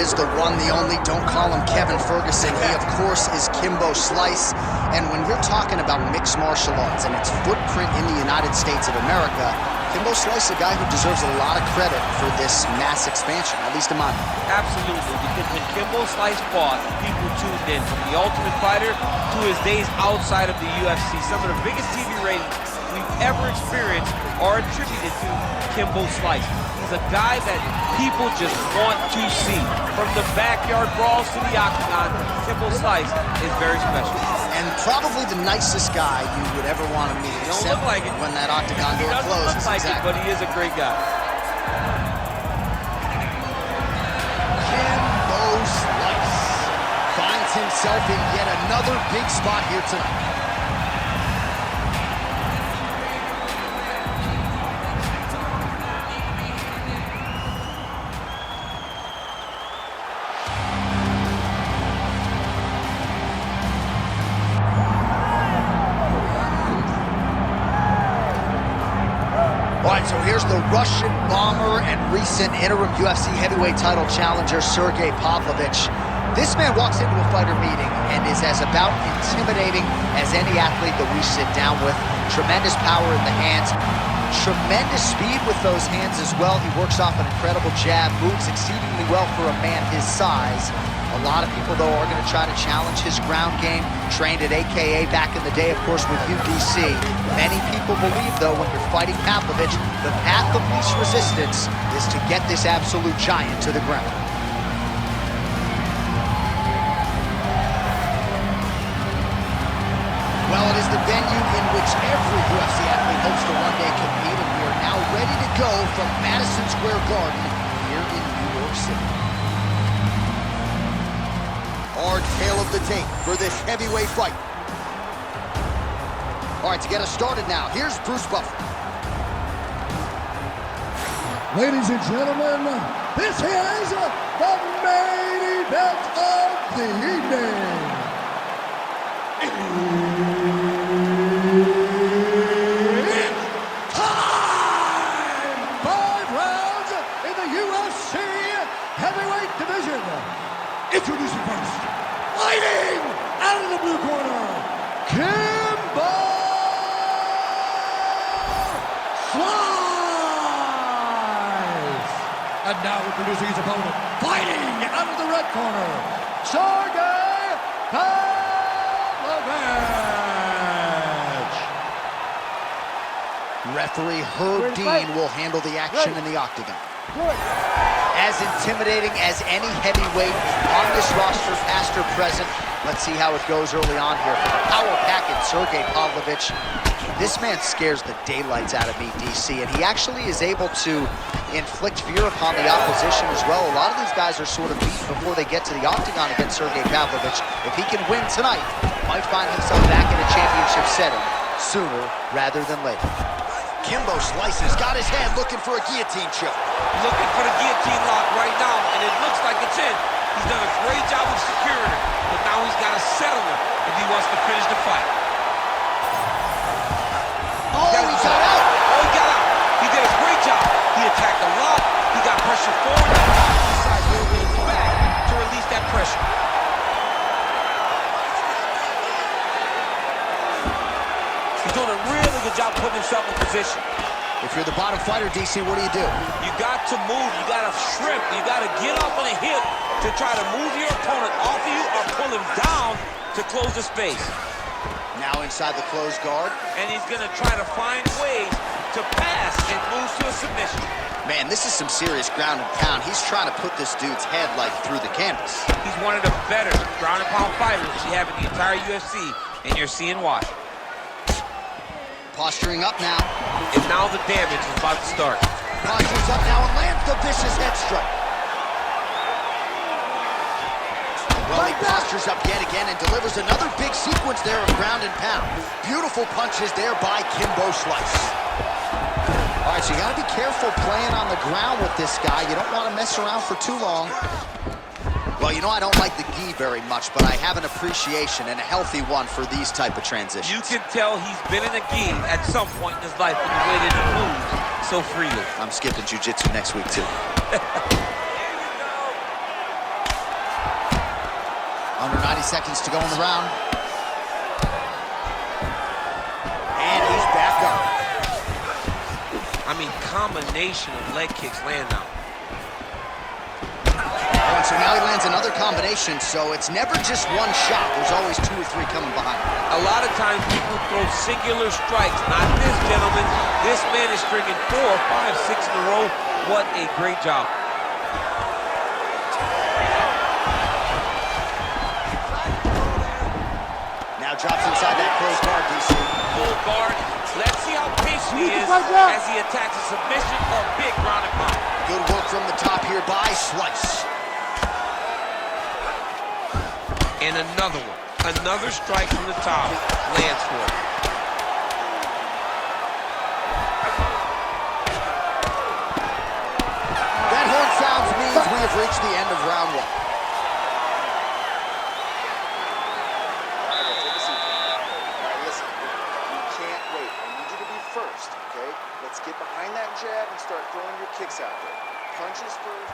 is, the one, the only. Don't call him Kevin Ferguson. He, of course, is Kimbo Slice. And when you're talking about mixed martial arts and its footprint in the United States of America, Kimbo Slice is a guy who deserves a lot of credit for this mass expansion, at least in my mind. Absolutely, because when Kimbo Slice fought, people tuned in. From The Ultimate Fighter to his days outside of the UFC, some of the biggest TV ratings we've ever experienced are attributed to Kimbo Slice. He's a guy that people just want to see. From the backyard brawls to the octagon, Kimbo Slice is very special. And probably the nicest guy you would ever want to meet. He don't look like it. When that octagon door closes. He doesn't look like it, but he is a great guy. Kimbo Slice finds himself in yet another big spot here tonight. All right, so here's the Russian bomber and recent interim UFC heavyweight title challenger, Sergei Pavlovich. This man walks into a fighter meeting and is as about intimidating as any athlete that we sit down with. Tremendous power in the hands, tremendous speed with those hands as well. He works off an incredible jab, moves exceedingly well for a man his size. A lot of people, though, are going to try to challenge his ground game. Trained at AKA back in the day, of course, with UDC. Many people believe, though, when you're fighting Pavlovich, the path of least resistance is to get this absolute giant to the ground. Well, it is the venue in which every UFC athlete hopes to one day compete, and we are now ready to go from Madison Square Garden here in New York City. Our tale of the tape for this heavyweight fight. All right, to get us started now, here's Bruce Buffer. Ladies and gentlemen, this is the main event of the evening. It's time! 5 rounds in the UFC heavyweight division. Introducing first, fighting out of the blue corner, Kimbo Slice. And now introducing his opponent, fighting out of the red corner, Sergei Pavlovich. Referee Herb Dean will handle the action in the octagon. As intimidating as any heavyweight on this roster, past or present. Let's see how it goes early on here. Power packet, Sergei Pavlovich. This man scares the daylights out of me, DC, and he actually is able to inflict fear upon the opposition as well. A lot of these guys are sort of beat before they get to the octagon against Sergei Pavlovich. If he can win tonight, might find himself back in a championship setting sooner rather than later. Kimbo Slice has got his hand looking for a guillotine choke. Looking for the guillotine lock right now, and it looks like it's in. He's done a great job of securing it, but now he's got to settle it if he wants to finish the fight. Oh, he got out! Oh, he got out. He did a great job. He attacked a lot. He got pressure forward. He decides to move his back to release that pressure. He's doing a really good job putting himself in position. If you're the bottom fighter, DC, what do? You got to move. You got to shrimp. You got to get up on a hip to try to move your opponent off of you or pull him down to close the space. Now inside the closed guard. And he's going to try to find ways to pass and move to a submission. Man, this is some serious ground and pound. He's trying to put this dude's head like through the canvas. He's one of the better ground and pound fighters you have in the entire UFC, and you're seeing why. Posturing up now. And now the damage is about to start. Postures up now and lands the vicious head strike. Well, he postures up yet again and delivers another big sequence there of ground and pound. Beautiful punches there by Kimbo Slice. All right, so you got to be careful playing on the ground with this guy. You don't want to mess around for too long. Well, you know, I don't like the gi very much, but I have an appreciation and a healthy one for these type of transitions. You can tell he's been in a gi at some point in his life in the way that he moves so freely. I'm skipping jiu-jitsu next week, too. 30 seconds to go in the round. And he's back up. I mean, combination of leg kicks land now. Oh, and so now he lands another combination, so it's never just one shot. There's always 2 or 3 coming behind. A lot of times people throw singular strikes. Not this gentleman. This man is stringing 4, 5, 6 in a row. What a great job. Now drops inside that closed guard, DC. Full guard. Let's see how patient he is as he attacks a submission or a big ground and pound. Good work from the top here by Slice. And another one. Another strike from the top. Lands for it. That horn sounds means we have reached the end of round 1. Listen, you can't wait. I need you to be first, okay? Let's get behind that jab and start throwing your kicks out there. Punches first.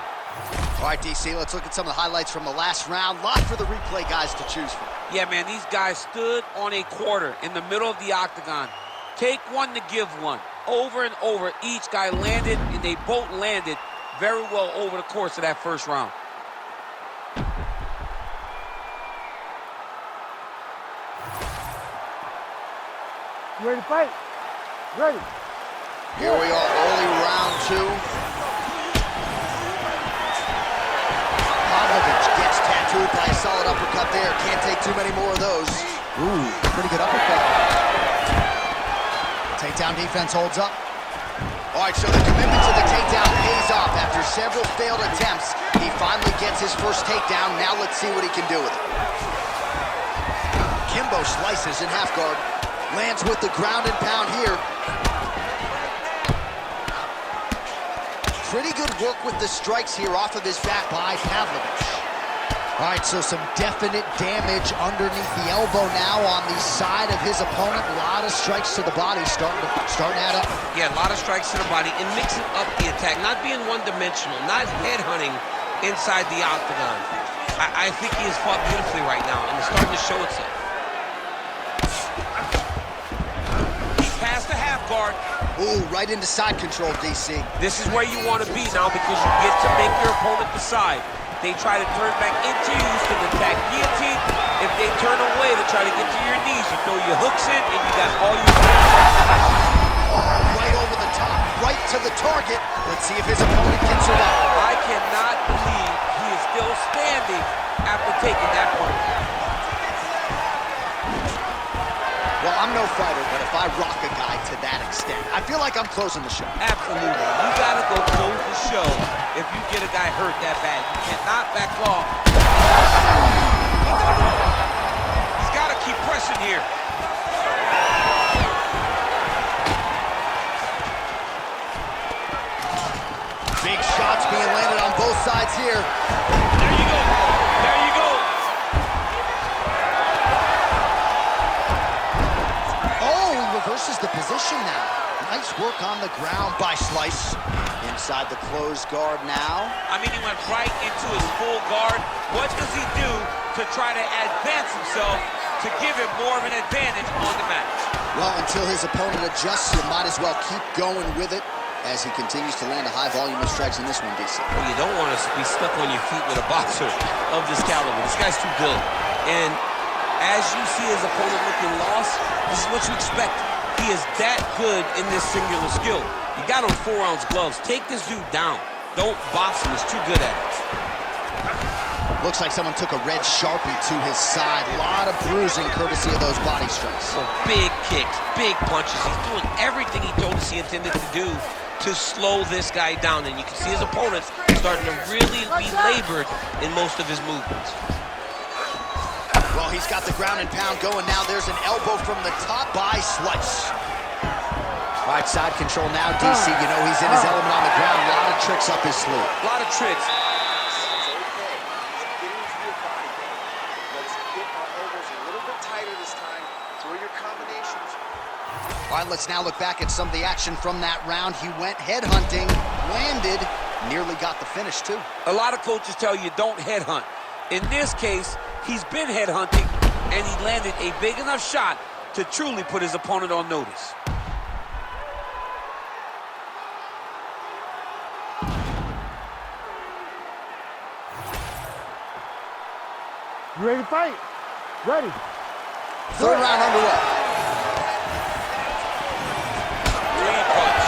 All right, DC, let's look at some of the highlights from the last round. Lot for the replay guys to choose from. Yeah, man, these guys stood on a quarter in the middle of the octagon. Take one to give one. Over and over, each guy landed, and they both landed very well over the course of that first round. You ready to fight? Ready. Here we are, early round 2. Pavlovich gets tattooed by a solid uppercut there. Can't take too many more of those. Ooh, pretty good uppercut. Takedown defense holds up. All right, so the commitment to the takedown pays off. After several failed attempts, he finally gets his first takedown. Now let's see what he can do with it. Kimbo slices in half guard. Lands with the ground and pound here. Pretty good work with the strikes here off of his back by Pavlovich. All right, so some definite damage underneath the elbow now on the side of his opponent. A lot of strikes to the body starting to add up. Yeah, a lot of strikes to the body and mixing up the attack, not being one-dimensional, not headhunting inside the octagon. I think he has fought beautifully right now, and it's starting to show itself. He passed the half guard. Ooh, right into side control, DC. This is where you want to be now because you get to make your opponent decide. They try to turn back into you, you can attack guillotine. If they turn away to try to get to your knees, you throw your hooks in and you got all your... Right over the top, right to the target. Let's see if his opponent can survive. I cannot believe he is still standing after taking that punch. Well, I'm no fighter, but if I rock a guy to that extent, I feel like I'm closing the show. Absolutely. You gotta go close the show if you get a guy hurt that bad. You cannot back off. He's gotta keep pressing here. Big shots being landed on both sides here. There you go. There you go. Oh, he reverses the position now. Nice work on the ground by Slice. Inside the closed guard now. I mean, he went right into his full guard. What does he do to try to advance himself to give him more of an advantage on the mat? Well, until his opponent adjusts, you might as well keep going with it as he continues to land a high volume of strikes in this one, DC. Well, you don't want to be stuck on your feet with a boxer of this caliber. This guy's too good. And as you see his opponent looking lost, this is what you expect. He is that good in this singular skill. You got on 4-ounce gloves. Take this dude down. Don't box him. He's too good at it. Looks like someone took a red Sharpie to his side. A lot of bruising courtesy of those body strikes. So big kicks, big punches. He's doing everything he told us he intended to do to slow this guy down. And you can see his opponents starting to really be labored in most of his movements. Well, he's got the ground and pound going now. There's an elbow from the top by Slice. All right, side control now, DC. You know he's in his element on the ground. A lot of tricks up his sleeve. A lot of tricks. It's okay. It's getting to your body. Let's get our elbows a little bit tighter this time. Throw your combinations. All right, let's now look back at some of the action from that round. He went headhunting, landed, nearly got the finish, too. A lot of coaches tell you don't headhunt. In this case, He's been headhunting, and he landed a big enough shot to truly put his opponent on notice. You ready to fight? Ready. Third round underway. Green punch.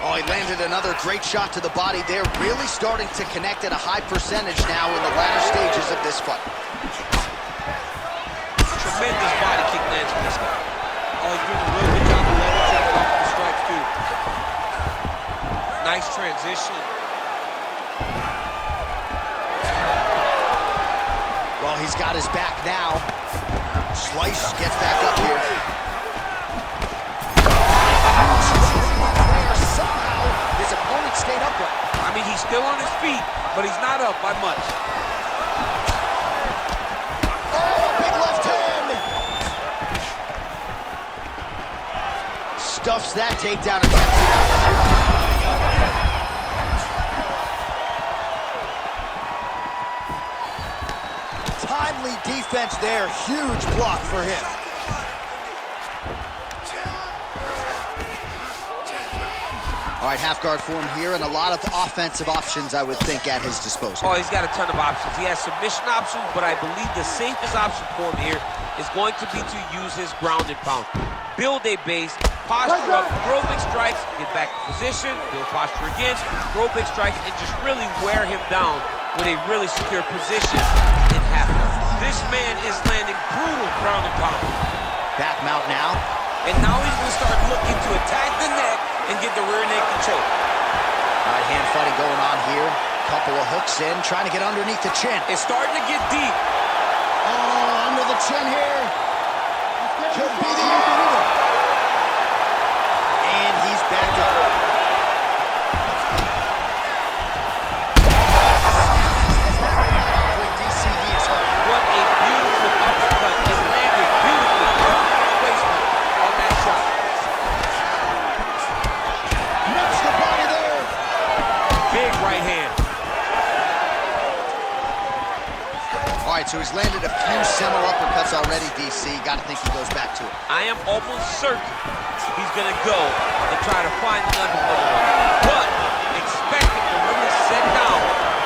Oh, he landed another great shot to the body there. Really starting to connect at a high percentage now in the latter stages of this fight. Tremendous body kick lands from this guy. Oh, he's doing a real good job of leveraging off the strikes, too. Nice transition. Well, he's got his back now. Slice gets back up here. Somehow, his opponent stayed upright. I mean, he's still on his feet, but he's not up by much. Oh, big left hand! Stuffs that takedown attempt out. Timely defense there, huge block for him. All right, half guard form here, and a lot of offensive options, I would think, at his disposal. Oh, he's got a ton of options. He has submission options, but I believe the safest option for him here is going to be to use his ground and pound. Build a base, posture up, throw big strikes, get back in position, build posture again, throw big strikes, and just really wear him down with a really secure position in half guard. This man is landing brutal ground and pound. Back mount now. And now he's going to start looking to attack the neck and get the rear naked choke. All right, hand fighting going on here. Couple of hooks in, trying to get underneath the chin. It's starting to get deep. Oh, under the chin here. Could be the end. And he's back up. What a beautiful uppercut. It landed beautifully. Perfect placement on that shot. Nips the body there. Big right hand. All right, so he's landed a few seminal uppercuts already, DC. Got to think he goes back to it. I am almost certain he's going to go and try to find another one. But expect him to really sit down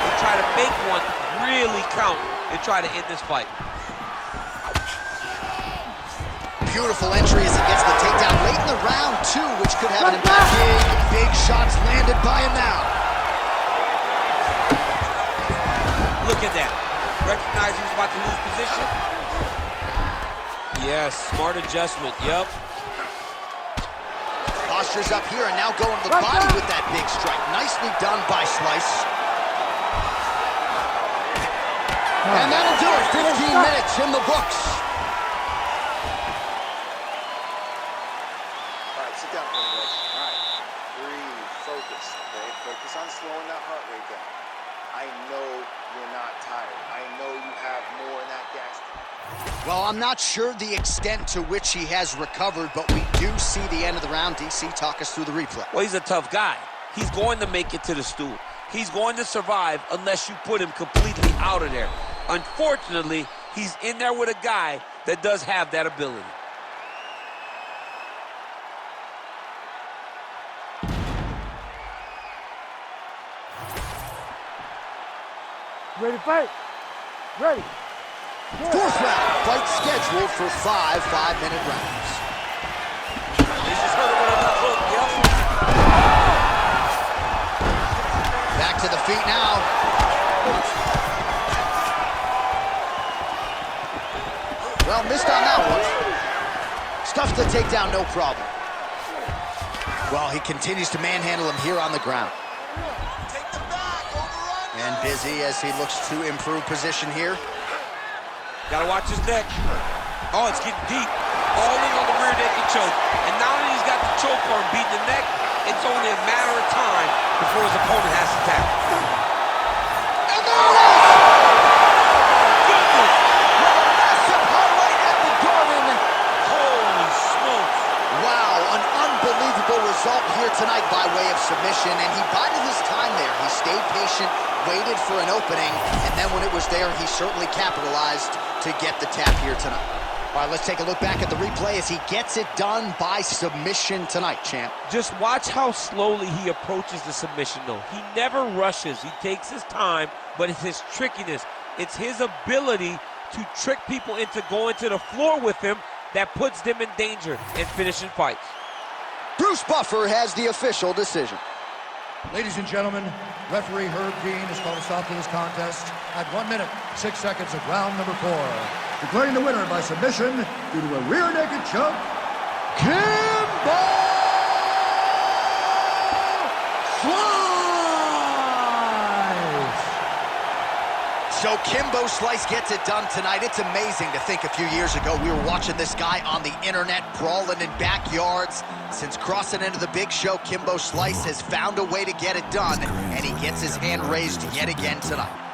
and try to make one really count and try to end this fight. Beautiful entry as he gets the takedown late in the round, too, which could have an impact. Big shots landed by him now. Look at that. Recognize he was about to lose position. Yes, smart adjustment, yep. Posture's up here and now going to the body with that big strike. Nicely done by Slice. And that'll do it. 15 minutes in the books. All right, sit down, Pavlovich. All right, breathe, focus, okay? Focus on slowing that heart rate down. I know you're not tired. I know you have more in that gas tank. Well, I'm not sure the extent to which he has recovered, but we do see the end of the round. DC, talk us through the replay. Well, he's a tough guy. He's going to make it to the stool. He's going to survive unless you put him completely out of there. Unfortunately, he's in there with a guy that does have that ability. Ready to fight? Ready. Fourth round, fight scheduled for 5 5-minute rounds. He's just hurt him with a left hook, yep. Back to the feet now. Well, missed on that one. Stuffs the takedown, no problem. Well, he continues to manhandle him here on the ground. And busy as he looks to improve position here. Gotta watch his neck. Oh, it's getting deep. All in on the rear naked choke. And now that he's got the choke arm beating the neck, it's only a matter of time before his opponent has to tap. And there it is! Goodness! Massive highlight at the Garden. Holy smokes. Wow, an unbelievable result here tonight by way of submission, and he bided his time there. He stayed patient, waited for an opening, and then when it was there, he certainly capitalized to get the tap here tonight. All right, let's take a look back at the replay as he gets it done by submission tonight, champ. Just watch how slowly he approaches the submission, though. He never rushes. He takes his time, but it's his trickiness. It's his ability to trick people into going to the floor with him that puts them in danger and finishing fights. Bruce Buffer has the official decision. Ladies and gentlemen, referee Herb Dean has called a stop to this contest at 1 minute, 6 seconds of round number 4. Declaring the winner by submission due to a rear naked choke, Kimbo Slice! So Kimbo Slice gets it done tonight. It's amazing to think a few years ago we were watching this guy on the internet brawling in backyards. Since crossing into the big show, Kimbo Slice has found a way to get it done, and he gets his hand raised yet again tonight.